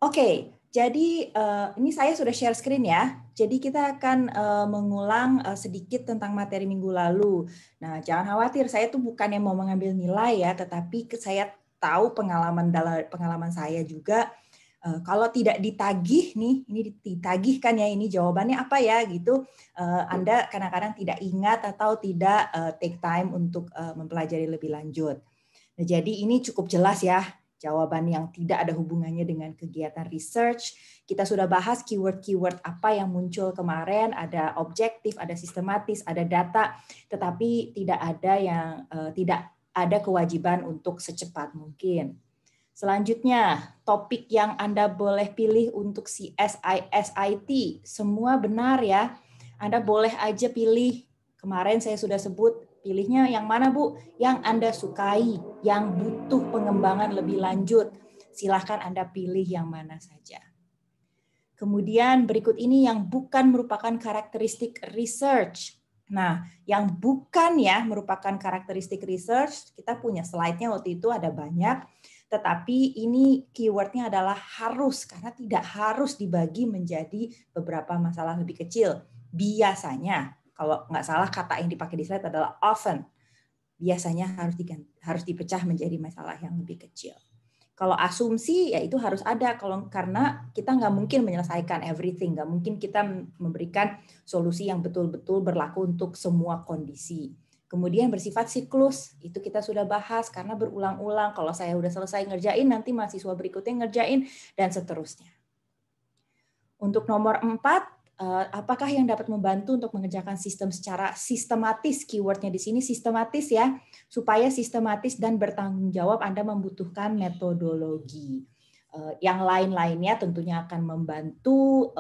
Oke, jadi ini saya sudah share screen ya. Jadi kita akan mengulang sedikit tentang materi minggu lalu. Nah, jangan khawatir, saya tuh bukan yang mau mengambil nilai ya, tetapi saya tahu pengalaman saya juga. Kalau tidak ditagih nih, ini ditagihkan ya, ini jawabannya apa ya gitu, Anda kadang-kadang tidak ingat atau tidak take time untuk mempelajari lebih lanjut. Nah, jadi ini cukup jelas ya, jawaban yang tidak ada hubungannya dengan kegiatan research. Kita sudah bahas keyword-keyword apa yang muncul kemarin, ada objektif, ada sistematis, ada data, tetapi tidak ada kewajiban untuk secepat mungkin. Selanjutnya, topik yang Anda boleh pilih untuk CSI, SIT, semua benar ya. Anda boleh aja pilih, kemarin saya sudah sebut, pilihnya yang mana Bu? Yang Anda sukai, yang butuh pengembangan lebih lanjut. Silahkan Anda pilih yang mana saja. Kemudian berikut ini yang bukan merupakan karakteristik research. Nah, yang bukan ya merupakan karakteristik research, kita punya slide-nya waktu itu ada banyak, tetapi ini keywordnya adalah harus, karena tidak harus dibagi menjadi beberapa masalah lebih kecil. Biasanya, kalau nggak salah kata yang dipakai di slide adalah often, biasanya harus dipecah menjadi masalah yang lebih kecil. Kalau asumsi ya itu harus ada, karena kita nggak mungkin menyelesaikan everything, nggak mungkin kita memberikan solusi yang betul-betul berlaku untuk semua kondisi. Kemudian bersifat siklus, itu kita sudah bahas karena berulang-ulang. Kalau saya udah selesai ngerjain, nanti mahasiswa berikutnya ngerjain, dan seterusnya. Untuk nomor 4, apakah yang dapat membantu untuk mengerjakan sistem secara sistematis? Keywordnya di sini sistematis ya, supaya sistematis dan bertanggung jawab Anda membutuhkan metodologi. Yang lain-lainnya tentunya akan membantu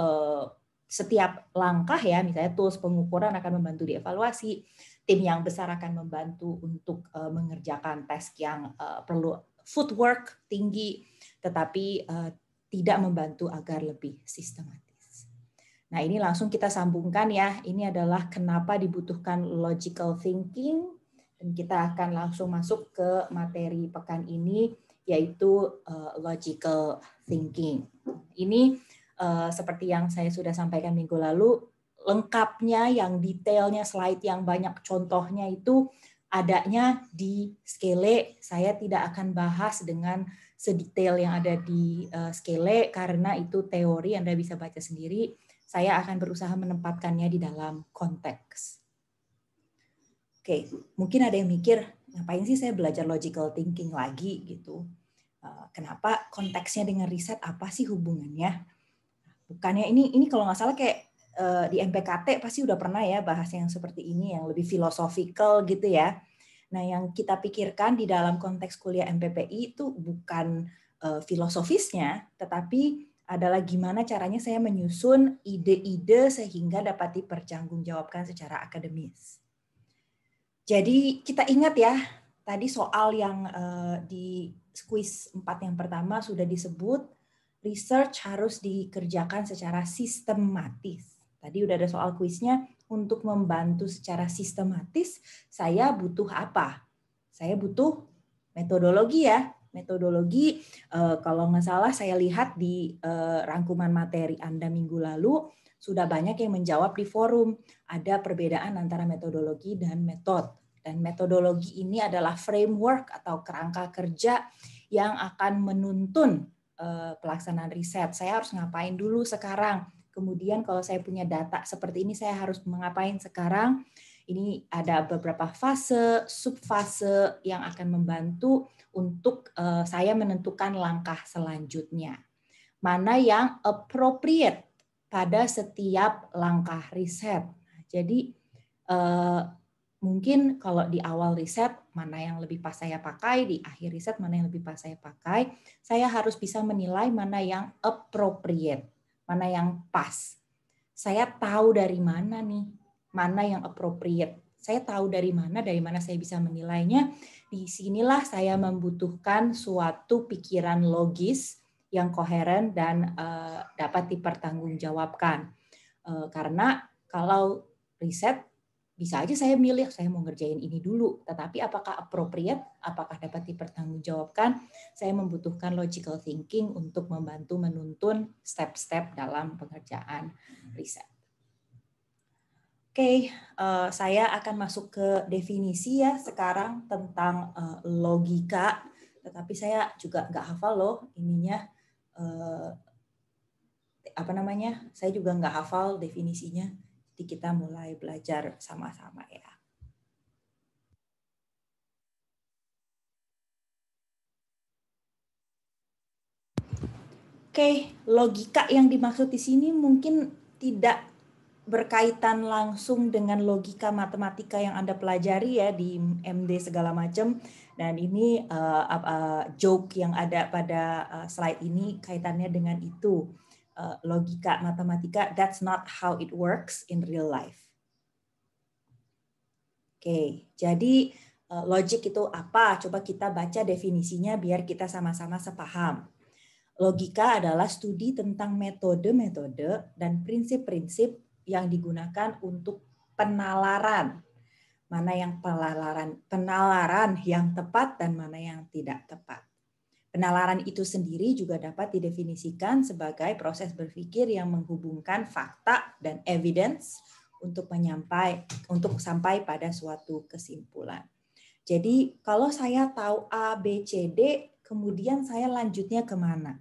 setiap langkah ya, misalnya tools pengukuran akan membantu dievaluasi, tim yang besar akan membantu untuk mengerjakan task yang perlu footwork tinggi, tetapi tidak membantu agar lebih sistematis. Nah, ini langsung kita sambungkan ya. Ini adalah kenapa dibutuhkan logical thinking, dan kita akan langsung masuk ke materi pekan ini, yaitu logical thinking. Ini seperti yang saya sudah sampaikan minggu lalu, lengkapnya yang detailnya slide yang banyak contohnya itu adanya di Skele. Saya tidak akan bahas dengan sedetail yang ada di Skele karena itu teori, Anda bisa baca sendiri. Saya akan berusaha menempatkannya di dalam konteks. Oke, mungkin ada yang mikir, ngapain sih saya belajar logical thinking lagi gitu? Kenapa konteksnya dengan riset, apa sih hubungannya? Bukannya ini kalau nggak salah kayak di MPKT pasti udah pernah ya bahas yang seperti ini, yang lebih philosophical gitu ya. Nah, yang kita pikirkan di dalam konteks kuliah MPPI itu bukan filosofisnya, tetapi adalah gimana caranya saya menyusun ide-ide sehingga dapat dipertanggungjawabkan secara akademis. Jadi kita ingat ya, tadi soal yang di quiz 4 yang pertama sudah disebut, research harus dikerjakan secara sistematis. Tadi udah ada soal kuisnya, untuk membantu secara sistematis, saya butuh apa? Saya butuh metodologi ya. Metodologi, kalau nggak salah saya lihat di rangkuman materi Anda minggu lalu, sudah banyak yang menjawab di forum. Ada perbedaan antara metodologi dan metode. Dan metodologi ini adalah framework atau kerangka kerja yang akan menuntun pelaksanaan riset. Saya harus ngapain dulu sekarang. Kemudian kalau saya punya data seperti ini, saya harus mengapain sekarang. Ini ada beberapa fase, subfase yang akan membantu untuk saya menentukan langkah selanjutnya. Mana yang appropriate pada setiap langkah riset. Jadi mungkin kalau di awal riset mana yang lebih pas saya pakai, di akhir riset mana yang lebih pas saya pakai, saya harus bisa menilai mana yang appropriate, mana yang pas. Saya tahu dari mana nih, mana yang appropriate. Saya tahu dari mana saya bisa menilainya. Di sinilah saya membutuhkan suatu pikiran logis yang koheren dan dapat dipertanggungjawabkan. Karena kalau riset bisa aja saya milih, saya mau ngerjain ini dulu, tetapi apakah appropriate, apakah dapat dipertanggungjawabkan, saya membutuhkan logical thinking untuk membantu menuntun step-step dalam pengerjaan riset. Oke, saya akan masuk ke definisi ya sekarang tentang logika, tetapi saya juga nggak hafal loh ininya, saya juga nggak hafal definisinya. Jadi kita mulai belajar sama-sama ya. Oke, logika yang dimaksud di sini mungkin tidak berkaitan langsung dengan logika matematika yang Anda pelajari ya di MD segala macam. Dan ini joke yang ada pada slide ini kaitannya dengan itu. Logika matematika, that's not how it works in real life. Oke, jadi logic itu apa? Coba kita baca definisinya biar kita sama-sama sepaham. Logika adalah studi tentang metode-metode dan prinsip-prinsip yang digunakan untuk penalaran. Mana yang penalaran yang tepat dan mana yang tidak tepat. Penalaran itu sendiri juga dapat didefinisikan sebagai proses berpikir yang menghubungkan fakta dan evidence untuk sampai pada suatu kesimpulan. Jadi kalau saya tahu A, B, C, D, kemudian saya lanjutnya kemana?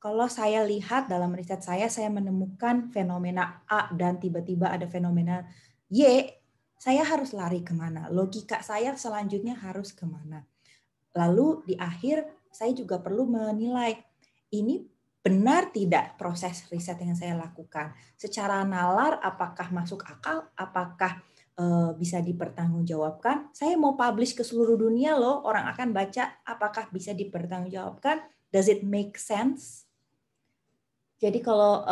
Kalau saya lihat dalam riset saya menemukan fenomena A dan tiba-tiba ada fenomena Y, saya harus lari kemana? Logika saya selanjutnya harus kemana? Lalu di akhir saya juga perlu menilai ini benar tidak proses riset yang saya lakukan. Secara nalar apakah masuk akal, apakah bisa dipertanggungjawabkan. Saya mau publish ke seluruh dunia loh, orang akan baca, apakah bisa dipertanggungjawabkan? Does it make sense? Jadi kalau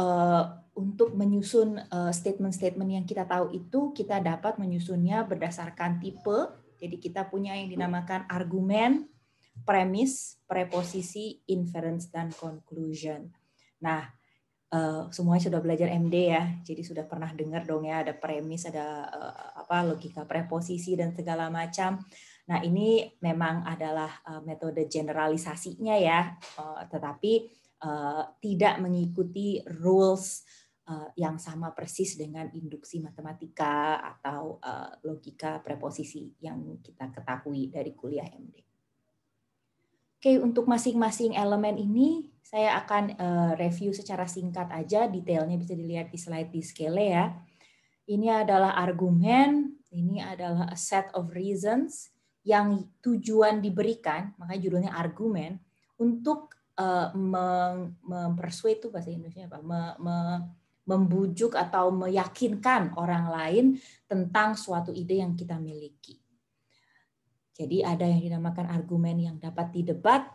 untuk menyusun statement-statement yang kita tahu itu, kita dapat menyusunnya berdasarkan tipe. Jadi kita punya yang dinamakan argumen, premis, preposisi, inference, dan conclusion. Nah, semuanya sudah belajar MD ya, jadi sudah pernah dengar dong ya, ada premis, ada logika preposisi, dan segala macam. Nah, ini memang adalah metode generalisasinya ya, tetapi tidak mengikuti rules yang sama persis dengan induksi matematika atau logika preposisi yang kita ketahui dari kuliah MD. Oke, untuk masing-masing elemen ini saya akan review secara singkat aja, detailnya bisa dilihat di slide di scale ya. Ini adalah argumen, ini adalah a set of reasons yang tujuan diberikan, makanya judulnya argumen, untuk mempersuade itu bahasa Indonesia apa? Membujuk atau meyakinkan orang lain tentang suatu ide yang kita miliki. Jadi ada yang dinamakan argumen yang dapat didebat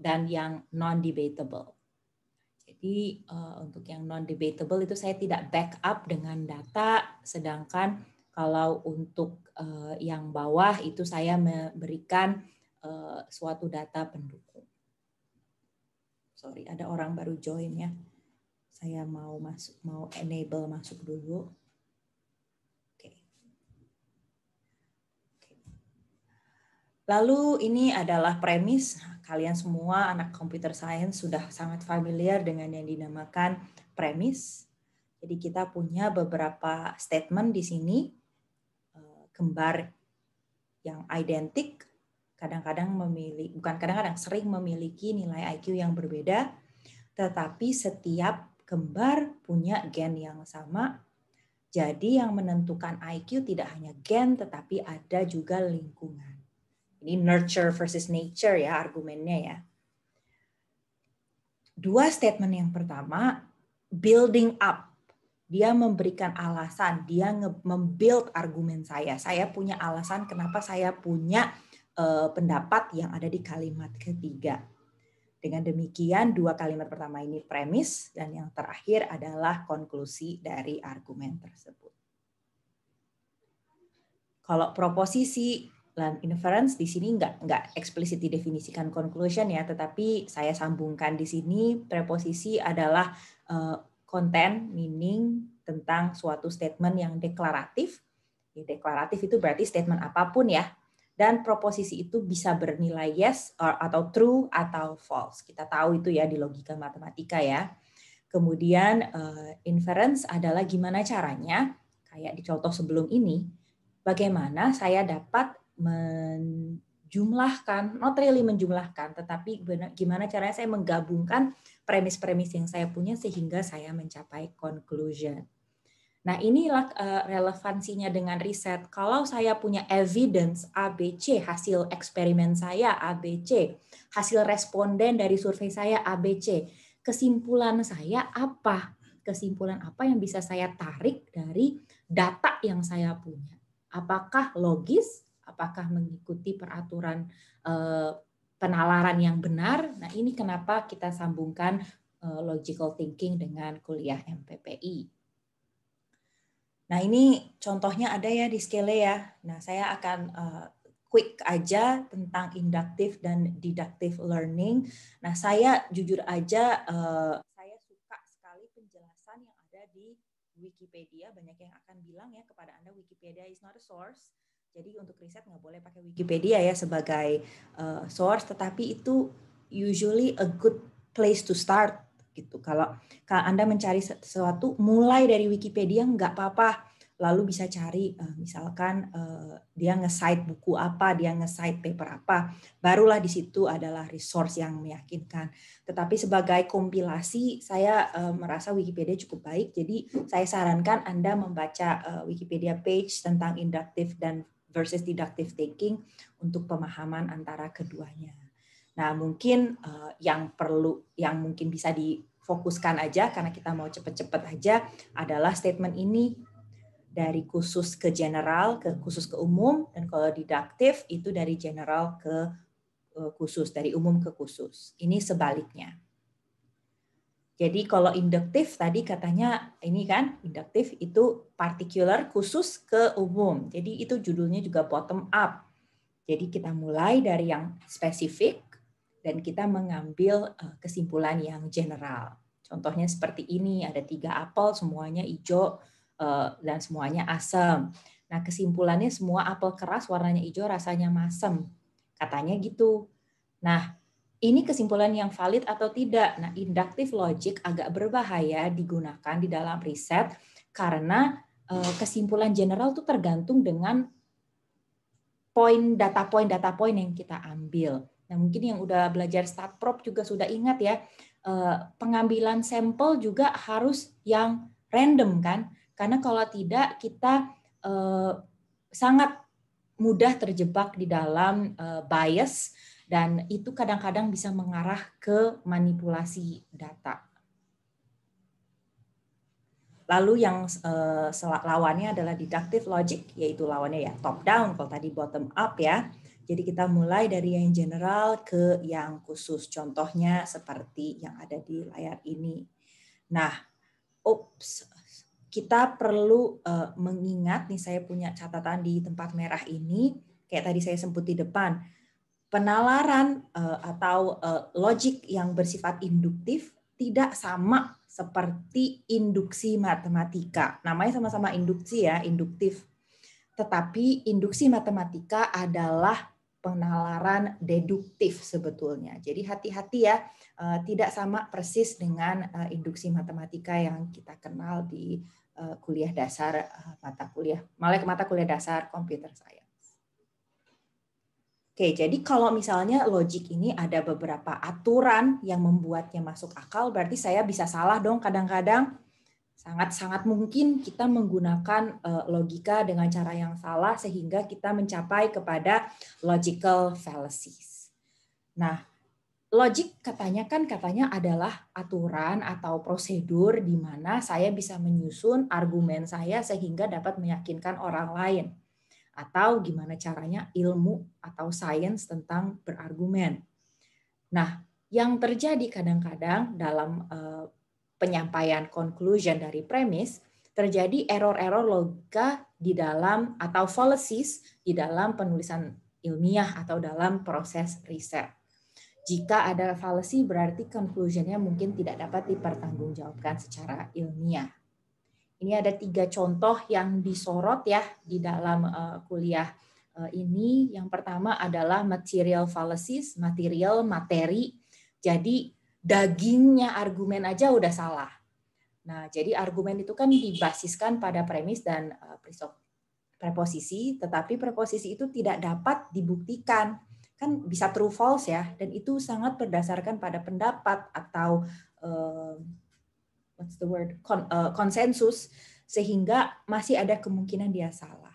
dan yang non-debatable. Jadi untuk yang non-debatable itu saya tidak backup dengan data, sedangkan kalau untuk yang bawah itu saya memberikan suatu data pendukung. Sorry, ada orang baru join ya. Saya mau enable masuk dulu. Lalu ini adalah premis, kalian semua anak computer science sudah sangat familiar dengan yang dinamakan premis. Jadi kita punya beberapa statement di sini, kembar yang identik, sering memiliki nilai IQ yang berbeda, tetapi setiap kembar punya gen yang sama. Jadi yang menentukan IQ tidak hanya gen, tetapi ada juga lingkungan. Ini nurture versus nature ya argumennya ya. Dua statement yang pertama, building up. Dia memberikan alasan, dia membuild argumen saya. Saya punya alasan kenapa saya punya pendapat yang ada di kalimat ketiga. Dengan demikian, dua kalimat pertama ini premis, dan yang terakhir adalah konklusi dari argumen tersebut. Kalau proposisi dan inference di sini nggak eksplisit didefinisikan conclusion ya, tetapi saya sambungkan di sini. Preposisi adalah konten, meaning tentang suatu statement yang deklaratif, Deklaratif itu berarti statement apapun ya. Dan proposisi itu bisa bernilai yes atau true atau false. Kita tahu itu ya di logika matematika ya. Kemudian inference adalah gimana caranya, kayak di contoh sebelum ini, bagaimana saya dapat menjumlahkan, not really menjumlahkan, tetapi gimana caranya saya menggabungkan premis-premis yang saya punya sehingga saya mencapai conclusion. Nah, inilah relevansinya dengan riset. Kalau saya punya evidence ABC, hasil eksperimen saya ABC, hasil responden dari survei saya ABC, kesimpulan saya apa? Kesimpulan apa yang bisa saya tarik dari data yang saya punya? Apakah logis? Apakah mengikuti peraturan penalaran yang benar? Nah, ini kenapa kita sambungkan logical thinking dengan kuliah MPPI. Nah, ini contohnya ada ya di Scale ya. Nah, saya akan quick aja tentang inductive dan deductive learning. Nah, saya jujur aja, saya suka sekali penjelasan yang ada di Wikipedia. Banyak yang akan bilang ya kepada Anda, Wikipedia is not a source. Jadi untuk riset nggak boleh pakai Wikipedia ya sebagai source, tetapi itu usually a good place to start. Gitu. Kalau Anda mencari sesuatu, mulai dari Wikipedia nggak apa-apa. Lalu bisa cari, misalkan dia nge-cite buku apa, dia nge-cite paper apa. Barulah di situ adalah resource yang meyakinkan. Tetapi sebagai kompilasi, saya merasa Wikipedia cukup baik. Jadi saya sarankan Anda membaca Wikipedia page tentang inductive dan versus deductive thinking untuk pemahaman antara keduanya. Nah, mungkin yang mungkin bisa difokuskan aja karena kita mau cepet-cepet aja adalah statement ini dari khusus ke general, ke khusus ke umum, dan kalau deduktif itu dari general ke khusus, dari umum ke khusus. Ini sebaliknya. Jadi kalau induktif tadi katanya ini kan, induktif itu particular khusus ke umum. Jadi itu judulnya juga bottom up. Jadi kita mulai dari yang spesifik, dan kita mengambil kesimpulan yang general. Contohnya seperti ini, ada 3 apel, semuanya hijau dan semuanya asam. Nah, kesimpulannya semua apel keras warnanya hijau rasanya masam. Katanya gitu. Nah, ini kesimpulan yang valid atau tidak. Nah, inductive logic agak berbahaya digunakan di dalam riset karena kesimpulan general itu tergantung dengan data point yang kita ambil. Nah, mungkin yang udah belajar StatProp juga sudah ingat ya, pengambilan sampel juga harus yang random kan, karena kalau tidak kita sangat mudah terjebak di dalam bias dan itu kadang-kadang bisa mengarah ke manipulasi data. Lalu yang lawannya adalah deductive logic, yaitu lawannya ya top down, kalau tadi bottom up ya. Jadi kita mulai dari yang general ke yang khusus. Contohnya seperti yang ada di layar ini. Nah, kita perlu mengingat, nih saya punya catatan di tempat merah ini, kayak tadi saya sebut di depan, penalaran atau logik yang bersifat induktif tidak sama seperti induksi matematika. Namanya sama-sama induksi ya, induktif. Tetapi induksi matematika adalah penalaran deduktif sebetulnya. Jadi hati-hati ya, tidak sama persis dengan induksi matematika yang kita kenal di kuliah dasar mata kuliah dasar computer science. Oke, jadi kalau misalnya logik ini ada beberapa aturan yang membuatnya masuk akal, berarti saya bisa salah dong kadang-kadang. Sangat-sangat mungkin kita menggunakan logika dengan cara yang salah sehingga kita mencapai kepada logical fallacies. Nah, logik katanya adalah aturan atau prosedur di mana saya bisa menyusun argumen saya sehingga dapat meyakinkan orang lain. Atau gimana caranya ilmu atau sains tentang berargumen. Nah, yang terjadi kadang-kadang dalam penyampaian conclusion dari premis, terjadi error-error logika di dalam atau fallacies di dalam penulisan ilmiah atau dalam proses riset. Jika ada fallacy berarti conclusion-nya mungkin tidak dapat dipertanggungjawabkan secara ilmiah. Ini ada 3 contoh yang disorot ya di dalam kuliah ini. Yang pertama adalah material fallacies, materi. Jadi dagingnya argumen aja udah salah. Nah, jadi argumen itu kan dibasiskan pada premis dan preposisi, tetapi preposisi itu tidak dapat dibuktikan. Kan bisa true false ya, dan itu sangat berdasarkan pada pendapat atau konsensus, sehingga masih ada kemungkinan dia salah.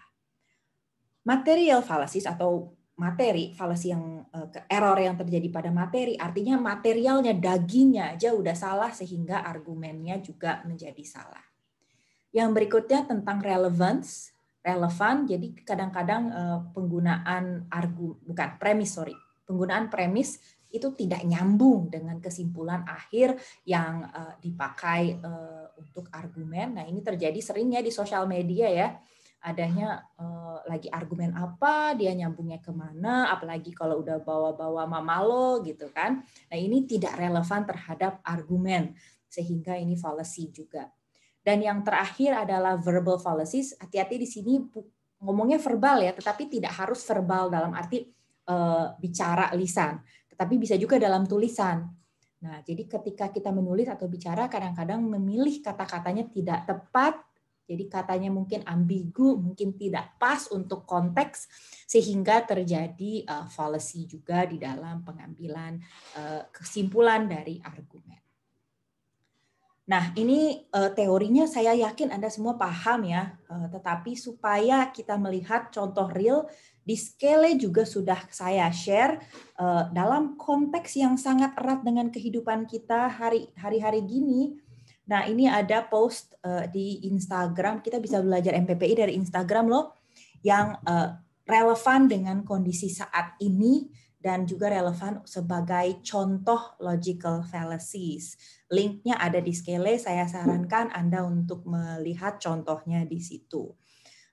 Material fallacies atau materi falasi yang error yang terjadi pada materi, artinya materialnya, dagingnya aja udah salah sehingga argumennya juga menjadi salah. Yang berikutnya tentang relevan. Jadi kadang-kadang penggunaan penggunaan premis itu tidak nyambung dengan kesimpulan akhir yang dipakai untuk argumen. Nah, ini terjadi seringnya di sosial media ya. Adanya lagi argumen apa, dia nyambungnya kemana, apalagi kalau udah bawa-bawa mamalo gitu kan. Nah, ini tidak relevan terhadap argumen, sehingga ini fallacy juga. Dan yang terakhir adalah verbal fallacies. Hati-hati di sini ngomongnya verbal ya, tetapi tidak harus verbal dalam arti bicara lisan, tetapi bisa juga dalam tulisan. Nah, jadi ketika kita menulis atau bicara, kadang-kadang memilih kata-katanya tidak tepat, jadi katanya mungkin ambigu, mungkin tidak pas untuk konteks, sehingga terjadi fallacy juga di dalam pengambilan kesimpulan dari argumen. Nah, ini teorinya saya yakin Anda semua paham ya, tetapi supaya kita melihat contoh real, di Scale juga sudah saya share dalam konteks yang sangat erat dengan kehidupan kita hari-hari gini. Nah, ini ada post di Instagram, kita bisa belajar MPPI dari Instagram loh, yang relevan dengan kondisi saat ini dan juga relevan sebagai contoh logical fallacies. Linknya ada di Scale, saya sarankan Anda untuk melihat contohnya di situ.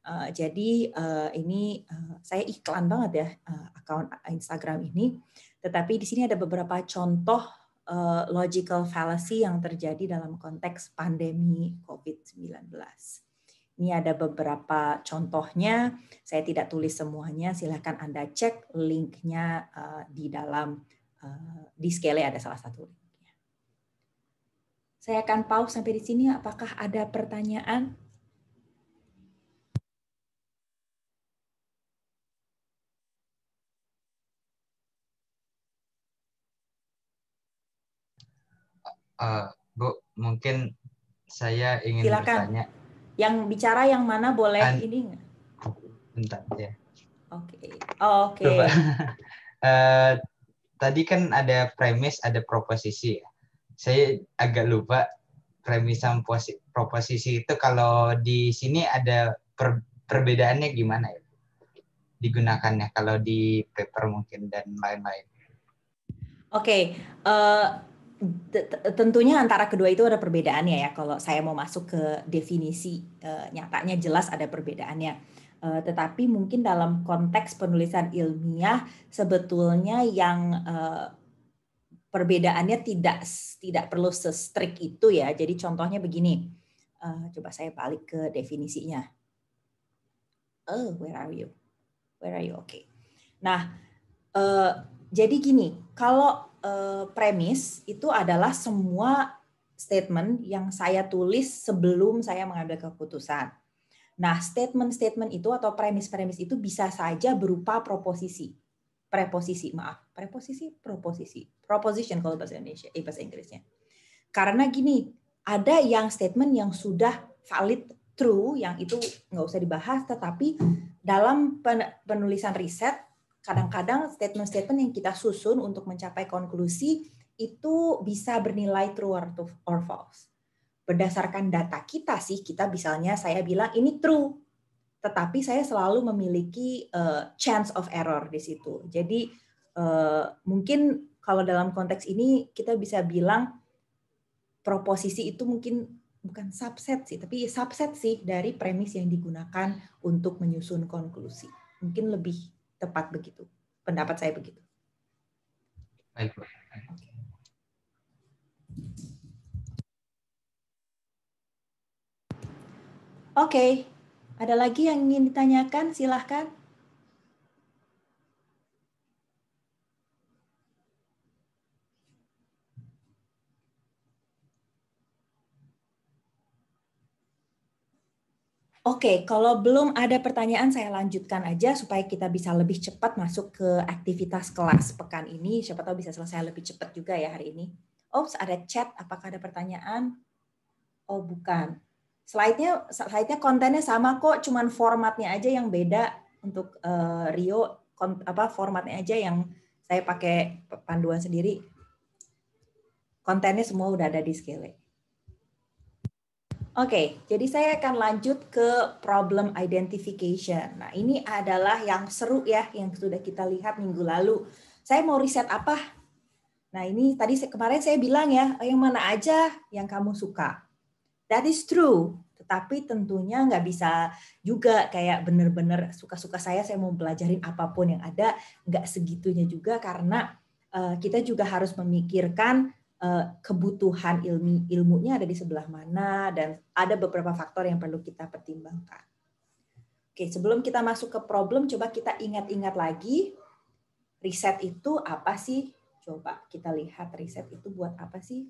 Jadi ini saya iklan banget ya akun Instagram ini, tetapi di sini ada beberapa contoh logical fallacy yang terjadi dalam konteks pandemi COVID-19. Ini ada beberapa contohnya, saya tidak tulis semuanya, silakan Anda cek linknya di dalam, di Scale ada salah satu linknya. Saya akan pause sampai di sini, apakah ada pertanyaan? Bu, mungkin saya ingin Silakan. bertanya. Yang bicara yang mana boleh ini nggak? Bentar ya. Oke. Tadi kan ada premis, ada proposisi. Saya agak lupa premis sama proposisi itu kalau di sini ada perbedaannya gimana ya? Digunakannya kalau di paper mungkin dan lain-lain. Oke. Tentunya antara kedua itu ada perbedaannya ya. Kalau saya mau masuk ke definisi nyatanya jelas ada perbedaannya. Tetapi mungkin dalam konteks penulisan ilmiah sebetulnya yang perbedaannya tidak perlu se-strict itu ya. Jadi contohnya begini. Coba saya balik ke definisinya. Where are you? Where are you? Oke. Nah, jadi gini, kalau premis itu adalah semua statement yang saya tulis sebelum saya mengambil keputusan. Nah, statement-statement itu atau premis-premis itu bisa saja berupa proposisi. Proposition kalau bahasa Indonesia, bahasa Inggrisnya. Karena gini, ada yang statement yang sudah valid, true, yang itu nggak usah dibahas, tetapi dalam penulisan riset, kadang-kadang statement-statement yang kita susun untuk mencapai konklusi itu bisa bernilai true or false. Berdasarkan data kita sih, kita misalnya saya bilang ini true, tetapi saya selalu memiliki chance of error di situ. Jadi mungkin kalau dalam konteks ini kita bisa bilang proposisi itu mungkin bukan subset sih, tapi subset sih dari premis yang digunakan untuk menyusun konklusi. Mungkin lebih tepat begitu. Pendapat saya begitu. Baik, Bu. Oke, ada lagi yang ingin ditanyakan? Silahkan. Oke, kalau belum ada pertanyaan saya lanjutkan aja supaya kita bisa lebih cepat masuk ke aktivitas kelas pekan ini. Siapa tahu bisa selesai lebih cepat juga ya hari ini. Oops, ada chat. Apakah ada pertanyaan? Oh, bukan. Slide-nya kontennya sama kok, cuman formatnya aja yang beda untuk Rio. Formatnya aja yang saya pakai panduan sendiri. Kontennya semua udah ada di Skille. Oke, jadi saya akan lanjut ke problem identification. Nah, ini adalah yang seru ya, yang sudah kita lihat minggu lalu. Saya mau riset apa? Nah, ini tadi kemarin saya bilang ya, yang mana aja yang kamu suka. That is true, tetapi tentunya nggak bisa juga kayak benar-benar suka-suka saya mau belajarin apapun yang ada, nggak segitunya juga karena kita juga harus memikirkan kebutuhan ilmunya ada di sebelah mana dan ada beberapa faktor yang perlu kita pertimbangkan. Oke, sebelum kita masuk ke problem, coba kita ingat-ingat lagi riset itu apa sih? Coba kita lihat riset itu buat apa sih?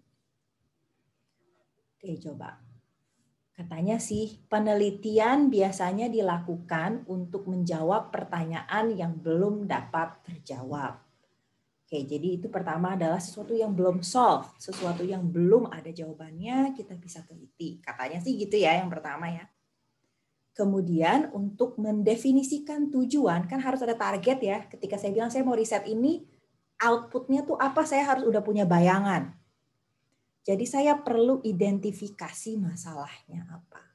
Oke, coba. Katanya sih, penelitian biasanya dilakukan untuk menjawab pertanyaan yang belum dapat terjawab. Oke, jadi itu pertama adalah sesuatu yang belum solve, sesuatu yang belum ada jawabannya, kita bisa teliti. Katanya sih gitu ya yang pertama ya. Kemudian untuk mendefinisikan tujuan, kan harus ada target ya. Ketika saya bilang saya mau riset ini, outputnya tuh apa, saya harus udah punya bayangan. Jadi saya perlu identifikasi masalahnya apa.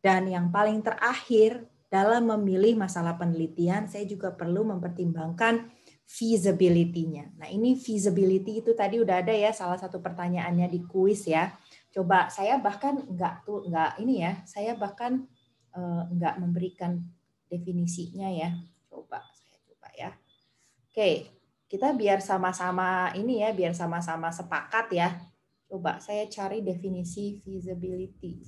Dan yang paling terakhir, dalam memilih masalah penelitian, saya juga perlu mempertimbangkan feasibility-nya. Nah, ini feasibility itu tadi udah ada ya salah satu pertanyaannya di kuis ya. Coba saya bahkan saya bahkan nggak memberikan definisinya ya. Saya coba ya. Oke, kita biar sama-sama biar sama-sama sepakat ya. Coba saya cari definisi feasibility.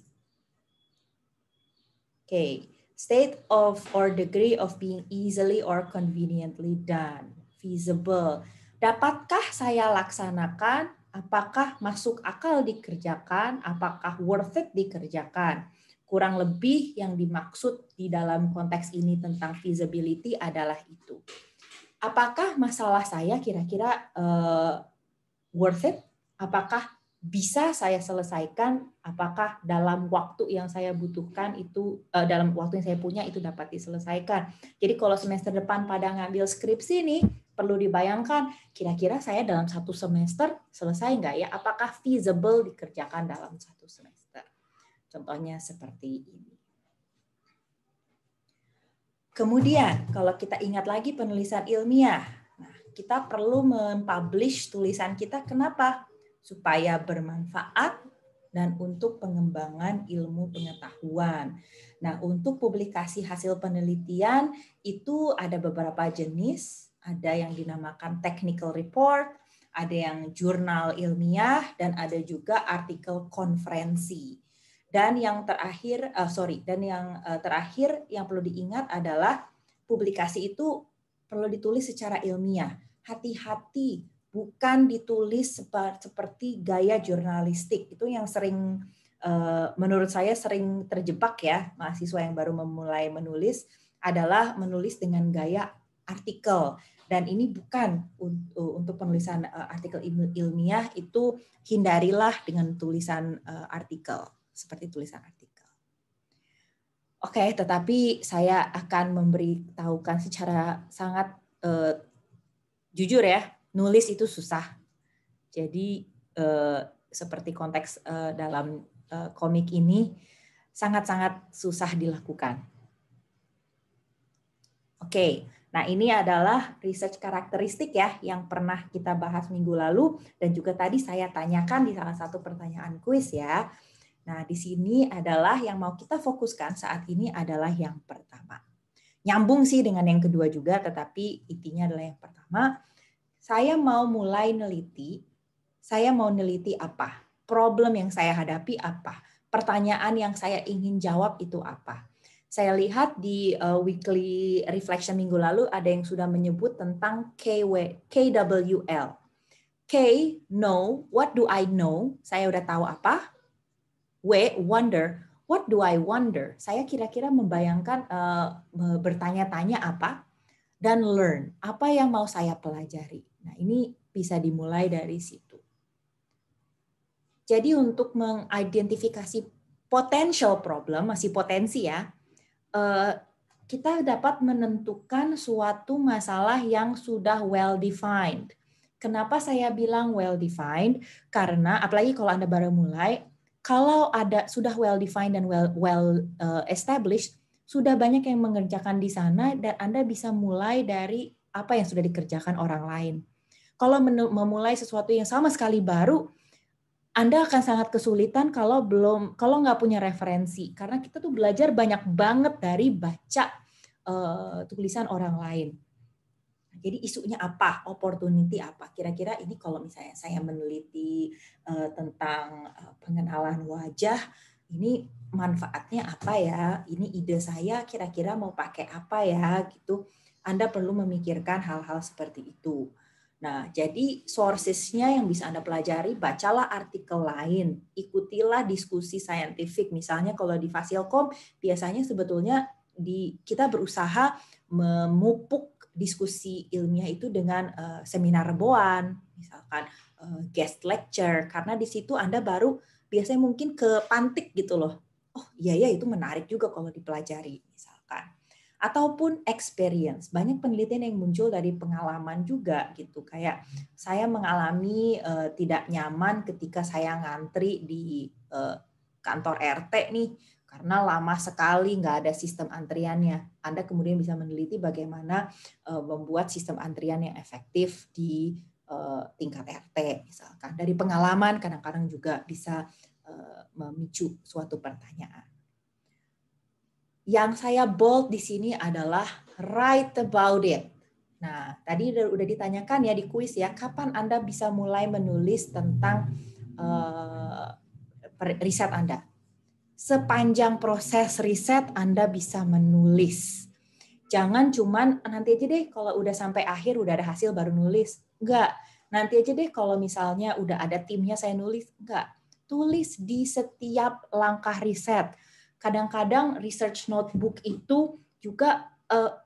Oke, state of or degree of being easily or conveniently done. Feasible. Dapatkah saya laksanakan? Apakah masuk akal dikerjakan? Apakah worth it dikerjakan? Kurang lebih yang dimaksud di dalam konteks ini tentang feasibility adalah itu. Apakah masalah saya kira-kira worth it? Apakah bisa saya selesaikan? Apakah dalam waktu yang saya butuhkan itu, dalam waktu yang saya punya itu dapat diselesaikan? Jadi kalau semester depan pada ngambil skripsi nih, perlu dibayangkan kira-kira saya dalam satu semester selesai nggak ya? Apakah feasible dikerjakan dalam satu semester? Contohnya seperti ini. Kemudian kalau kita ingat lagi penulisan ilmiah, nah, kita perlu mempublish tulisan kita. Kenapa? Supaya bermanfaat dan untuk pengembangan ilmu pengetahuan. Nah, untuk publikasi hasil penelitian itu ada beberapa jenis, ada yang dinamakan technical report, ada yang jurnal ilmiah, dan ada juga artikel konferensi. Dan yang terakhir, terakhir yang perlu diingat adalah publikasi itu perlu ditulis secara ilmiah. Hati-hati, bukan ditulis seperti gaya jurnalistik. Itu yang sering, menurut saya sering terjebak ya, mahasiswa yang baru memulai menulis, adalah menulis dengan gaya artikel. Dan ini bukan untuk penulisan artikel ilmiah, itu hindarilah dengan tulisan artikel, seperti tulisan artikel. Oke, tetapi saya akan memberitahukan secara sangat jujur ya, nulis itu susah. Jadi seperti konteks dalam komik ini sangat-sangat susah dilakukan. Oke, nah ini adalah research karakteristik ya yang pernah kita bahas minggu lalu dan juga tadi saya tanyakan di salah satu pertanyaan kuis ya. Nah, di sini adalah yang mau kita fokuskan saat ini adalah yang pertama. Nyambung sih dengan yang kedua juga, tetapi intinya adalah yang pertama. Saya mau mulai neliti, saya mau neliti apa? Problem yang saya hadapi apa? pertanyaan yang saya ingin jawab itu apa. Saya lihat di weekly reflection minggu lalu ada yang sudah menyebut tentang KWL. K, know, what do I know? Saya udah tahu apa. W, wonder, what do I wonder? Saya kira-kira membayangkan bertanya-tanya apa. Dan learn, apa yang mau saya pelajari. Nah, ini bisa dimulai dari situ. Jadi untuk mengidentifikasi potential problem, masih potensi ya, kita dapat menentukan suatu masalah yang sudah well defined. Kenapa saya bilang well defined? Karena apalagi kalau Anda baru mulai, kalau ada sudah well defined dan well established, sudah banyak yang mengerjakan di sana dan Anda bisa mulai dari apa yang sudah dikerjakan orang lain. Kalau memulai sesuatu yang sama sekali baru, Anda akan sangat kesulitan kalau nggak punya referensi, karena kita tuh belajar banyak banget dari baca tulisan orang lain. Jadi isunya apa, opportunity apa? Kira-kira ini kalau misalnya saya meneliti tentang pengenalan wajah, ini manfaatnya apa ya? Ini ide saya kira-kira mau pakai apa ya? Gitu. Anda perlu memikirkan hal-hal seperti itu. Nah, jadi sources-nya yang bisa Anda pelajari, bacalah artikel lain, ikutilah diskusi saintifik. Misalnya kalau di Fasilkom, biasanya sebetulnya kita berusaha memupuk diskusi ilmiah itu dengan seminar reboan, misalkan guest lecture, karena di situ Anda baru biasanya mungkin kepantik gitu loh. Oh iya ya, itu menarik juga kalau dipelajari misalkan. Ataupun experience. Banyak penelitian yang muncul dari pengalaman juga gitu. Kayak saya mengalami tidak nyaman ketika saya ngantri di kantor RT nih, karena lama sekali nggak ada sistem antriannya. Anda kemudian bisa meneliti bagaimana membuat sistem antrian yang efektif di tingkat RT misalkan. Dari pengalaman kadang-kadang juga bisa memicu suatu pertanyaan. Yang saya bold di sini adalah write about it. Nah, tadi udah ditanyakan ya di kuis ya, kapan Anda bisa mulai menulis tentang riset Anda? Sepanjang proses riset Anda bisa menulis. Jangan cuman nanti aja deh kalau udah sampai akhir udah ada hasil baru nulis. Enggak. Nanti aja deh kalau misalnya udah ada timnya saya nulis. Enggak. Tulis di setiap langkah riset. Kadang-kadang research notebook itu juga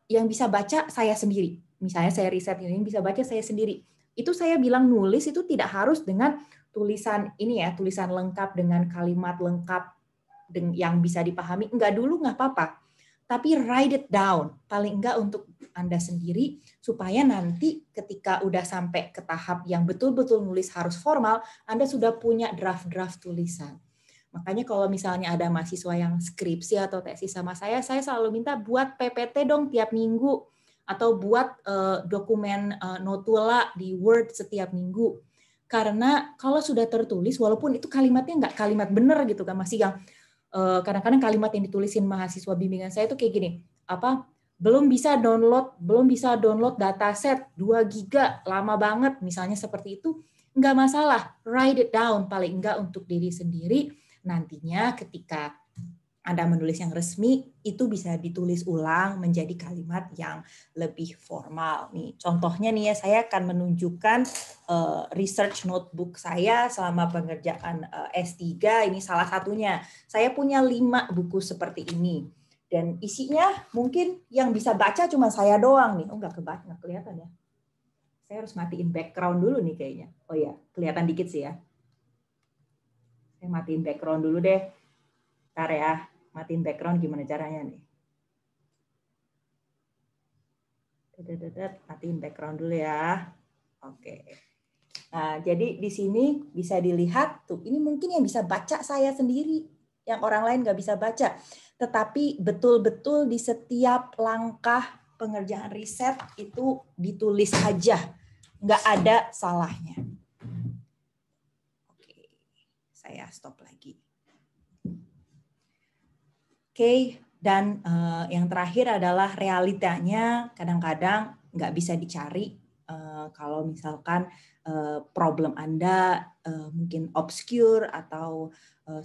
yang bisa baca saya sendiri. Misalnya saya riset ini bisa baca saya sendiri. Itu saya bilang nulis itu tidak harus dengan tulisan ini ya, tulisan lengkap dengan kalimat lengkap yang bisa dipahami, enggak dulu nggak apa-apa. Tapi write it down, paling enggak untuk Anda sendiri, supaya nanti ketika udah sampai ke tahap yang betul-betul nulis harus formal, Anda sudah punya draft-draft tulisan. Makanya kalau misalnya ada mahasiswa yang skripsi atau tesis sama saya selalu minta buat PPT dong tiap minggu, atau buat dokumen notula di Word setiap minggu. Karena kalau sudah tertulis, walaupun itu kalimatnya nggak kalimat benar gitu kan, masih yang kadang-kadang kalimat yang ditulisin mahasiswa bimbingan saya itu kayak gini, belum bisa download dataset 2 giga, lama banget, misalnya seperti itu, nggak masalah, write it down, paling enggak untuk diri sendiri, nantinya ketika Anda menulis yang resmi, itu bisa ditulis ulang menjadi kalimat yang lebih formal. Nih, contohnya nih ya, saya akan menunjukkan research notebook saya selama pengerjaan S3, ini salah satunya. Saya punya 5 buku seperti ini. Dan isinya mungkin yang bisa baca cuma saya doang nih. Oh, nggak kelihatan ya. Saya harus matiin background dulu nih kayaknya. Oh ya, kelihatan dikit sih ya. Saya matiin background dulu deh. Bentar ya. Matiin background gimana caranya nih? Matiin background dulu ya. Oke. Nah, jadi di sini bisa dilihat tuh, ini mungkin yang bisa baca saya sendiri, yang orang lain nggak bisa baca. Tetapi betul-betul di setiap langkah pengerjaan riset itu ditulis aja, nggak ada salahnya. Oke, saya stop lagi. Oke, dan yang terakhir adalah realitanya kadang-kadang nggak bisa dicari kalau misalkan problem Anda mungkin obscure atau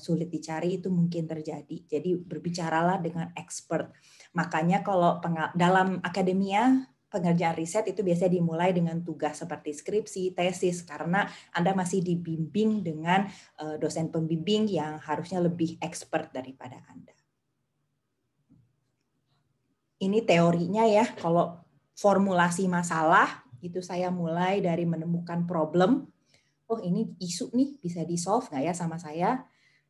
sulit dicari, itu mungkin terjadi. Jadi berbicaralah dengan expert. Makanya kalau dalam akademia, pengerjaan riset itu biasanya dimulai dengan tugas seperti skripsi, tesis, karena Anda masih dibimbing dengan dosen pembimbing yang harusnya lebih expert daripada Anda. Ini teorinya ya, kalau formulasi masalah, itu saya mulai dari menemukan problem. Oh, ini isu nih, bisa di-solve nggak ya sama saya?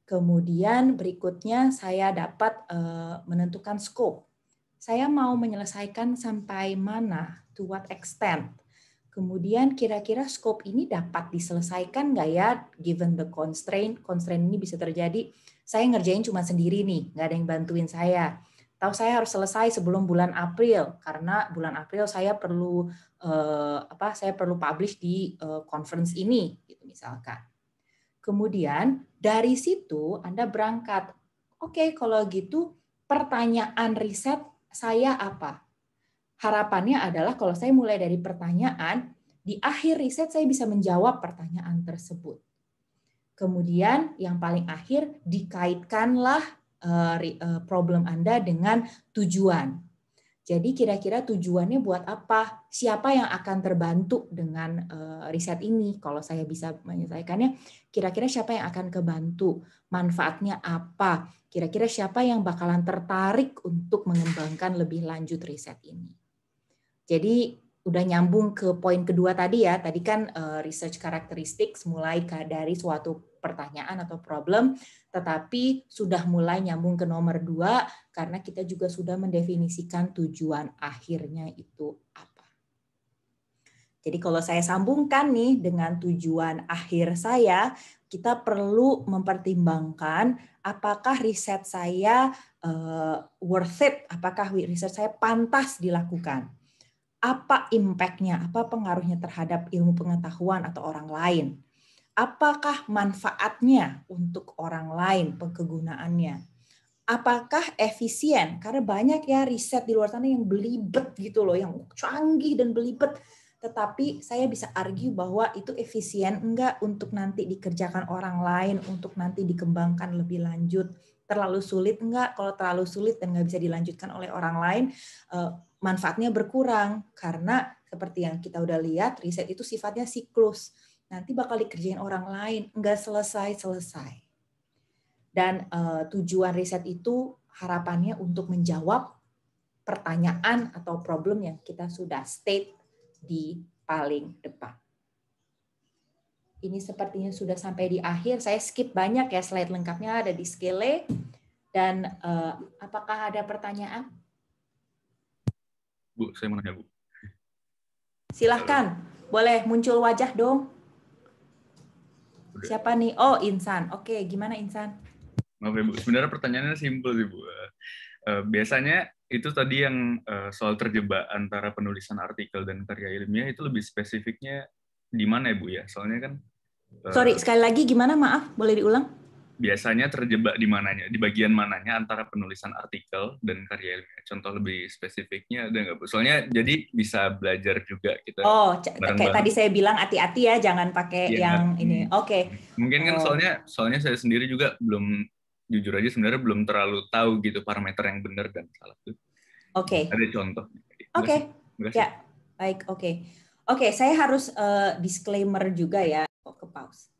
Kemudian berikutnya saya dapat menentukan scope. Saya mau menyelesaikan sampai mana, to what extent. Kemudian kira-kira scope ini dapat diselesaikan nggak ya, given the constraint. Constraint ini bisa terjadi, saya ngerjain cuma sendiri nih, nggak ada yang bantuin saya. Tahu saya harus selesai sebelum bulan April, karena bulan April saya perlu publish di conference ini, gitu misalkan. Kemudian dari situ Anda berangkat. Oke, kalau gitu pertanyaan riset saya apa? Harapannya adalah kalau saya mulai dari pertanyaan, di akhir riset saya bisa menjawab pertanyaan tersebut. Kemudian yang paling akhir dikaitkanlah problem Anda dengan tujuan. Jadi kira-kira tujuannya buat apa? Siapa yang akan terbantu dengan riset ini? Kalau saya bisa menyelesaikannya, kira-kira siapa yang akan kebantu? Manfaatnya apa? Kira-kira siapa yang bakalan tertarik untuk mengembangkan lebih lanjut riset ini? Jadi udah nyambung ke poin kedua tadi ya. Tadi kan research characteristics mulai dari suatu pertanyaan atau problem, tetapi sudah mulai nyambung ke nomor 2 karena kita juga sudah mendefinisikan tujuan akhirnya itu apa. Jadi kalau saya sambungkan nih dengan tujuan akhir saya, kita perlu mempertimbangkan apakah riset saya worth it, apakah riset saya pantas dilakukan. Apa impact-nya, apa pengaruhnya terhadap ilmu pengetahuan atau orang lain. Apakah manfaatnya untuk orang lain kegunaannya? Apakah efisien? Karena banyak ya riset di luar sana yang belibet gitu loh, yang canggih dan belibet. Tetapi saya bisa argue bahwa itu efisien enggak untuk nanti dikerjakan orang lain, untuk nanti dikembangkan lebih lanjut. Terlalu sulit enggak? Kalau terlalu sulit dan nggak bisa dilanjutkan oleh orang lain, manfaatnya berkurang. Karena seperti yang kita udah lihat, riset itu sifatnya siklus. Nanti bakal dikerjain orang lain, nggak selesai-selesai. Dan tujuan riset itu harapannya untuk menjawab pertanyaan atau problem yang kita sudah state di paling depan. Ini sepertinya sudah sampai di akhir. Saya skip banyak ya, slide lengkapnya ada di Skele. Dan apakah ada pertanyaan? Bu, saya mau nanya, Bu. Silahkan, boleh muncul wajah dong. Siapa nih? Oh, Insan. Oke, gimana Insan? Maaf ya, Bu. Sebenarnya pertanyaannya simpel sih, Bu. Biasanya itu tadi yang soal terjebak antara penulisan artikel dan karya ilmiah itu lebih spesifiknya di mana ya, Bu ya? Soalnya kan Sorry, sekali lagi gimana? Maaf, boleh diulang? Biasanya terjebak di mananya, di bagian mananya antara penulisan artikel dan karya ilmiah. Contoh lebih spesifiknya ada nggak, Bu? Soalnya jadi bisa belajar juga kita. Oh, kayak tadi saya bilang hati-hati ya, jangan pakai yang ini. Oke. Mungkin kan soalnya saya sendiri juga belum, jujur aja sebenarnya belum terlalu tahu gitu parameter yang benar dan salah itu. Oke. Ada contoh. Oke. Ya, baik. Oke, saya harus disclaimer juga ya. Ke pause.